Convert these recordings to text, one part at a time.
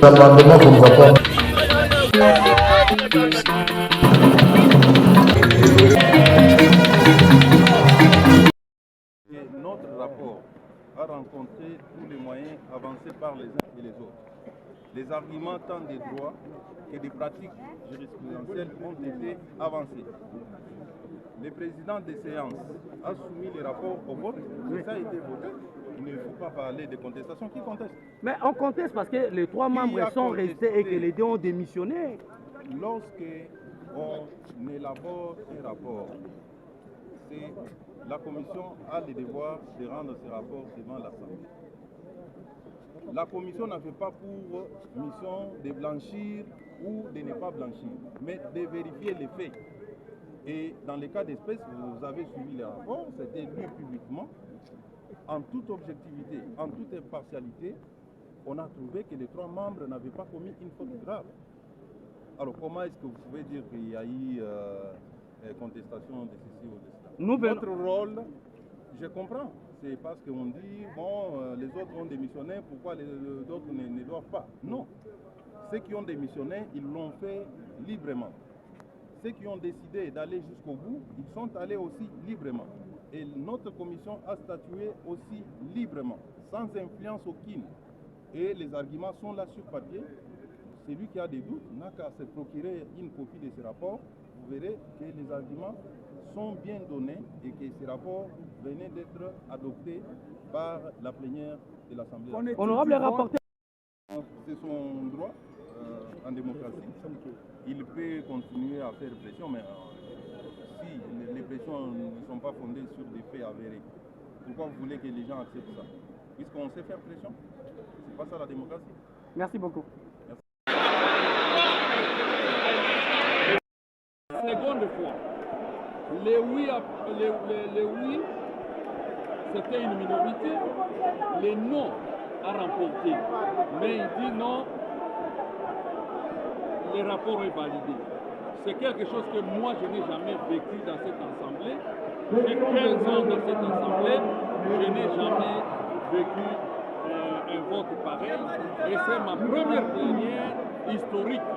L'amendement qu'on va pas. Notre rapport a rencontré tous les moyens avancés par les uns et les autres. Les arguments tant des droits que des pratiques jurisprudentielles ont été avancés. Le président des séances a soumis les rapports au vote, et ça a été voté. Il ne faut pas parler de contestation. Qui conteste? Mais on conteste parce que les trois membres sont restés et que les deux ont démissionné. Lorsque on élabore un rapport, la commission a le devoir de rendre ce rapport devant l'Assemblée. La commission n'a fait pas pour mission de blanchir ou de ne pas blanchir, mais de vérifier les faits. Et dans le cas d'espèce, vous avez suivi les rapports, c'était lu publiquement, en toute objectivité, en toute impartialité. On a trouvé que les trois membres n'avaient pas commis une faute grave. Alors comment est-ce que vous pouvez dire qu'il y a eu contestation de ceci ou de cela? Notre rôle, je comprends, c'est parce qu'on dit, bon, les autres ont démissionné, pourquoi les autres ne doivent pas? Non. Ceux qui ont démissionné, ils l'ont fait librement. Ceux qui ont décidé d'aller jusqu'au bout, ils sont allés aussi librement. Et notre commission a statué aussi librement, sans influence aucune. Et les arguments sont là sur papier. Celui qui a des doutes n'a qu'à se procurer une copie de ce rapport. Vous verrez que les arguments sont bien donnés et que ce rapport venait d'être adopté par la plénière de l'Assemblée. Honorable rapporteur. C'est son droit en démocratie. Il peut continuer à faire pression, mais si les pressions ne sont pas fondées sur des faits avérés, pourquoi vous voulez que les gens acceptent ça? Puisqu'on sait faire pression, c'est pas ça la démocratie. Merci beaucoup. Seconde fois, les oui, c'était une minorité, les non a remporté. Mais il dit non, le rapport est validé. C'est quelque chose que moi je n'ai jamais vécu dans cette assemblée. J'ai 15 ans dans cette assemblée, je n'ai jamais vécu un vote pareil. Et c'est ma première plénière historique.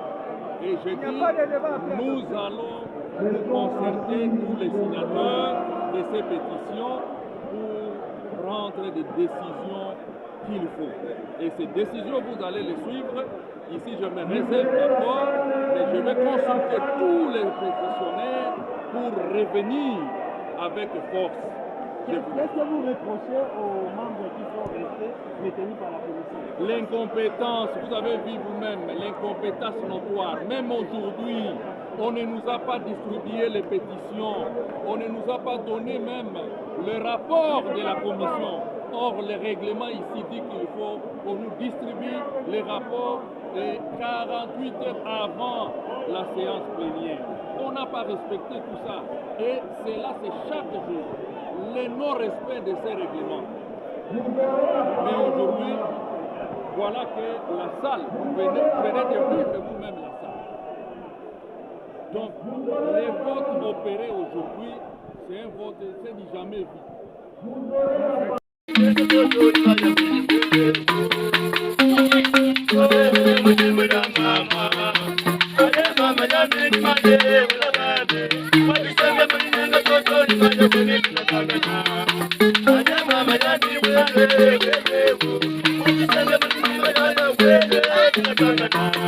Et je dis, nous allons concerter tous les signataires de ces pétitions pour prendre des décisions qu'il faut. Et ces décisions, vous allez les suivre. Ici, je me réserve d'accord, mais je vais consulter tous les pétitionnaires pour revenir avec force. Qu'est-ce que vous reprochez aux membres qui sont restés retenus par la commission? L'incompétence, vous avez vu vous-même, l'incompétence notoire. Même aujourd'hui, on ne nous a pas distribué les pétitions, on ne nous a pas donné même le rapport de la commission. Or, le règlement ici dit qu'il faut qu'on nous distribue les rapports 48 heures avant la séance plénière. On n'a pas respecté tout ça. Et cela, c'est chaque jour. Le non-respect de ces règlements. Mais aujourd'hui, voilà que la salle, vous venez de vivre vous-même la salle. Donc, les votes opérés aujourd'hui, c'est un vote, c'est du jamais vu. Thank you.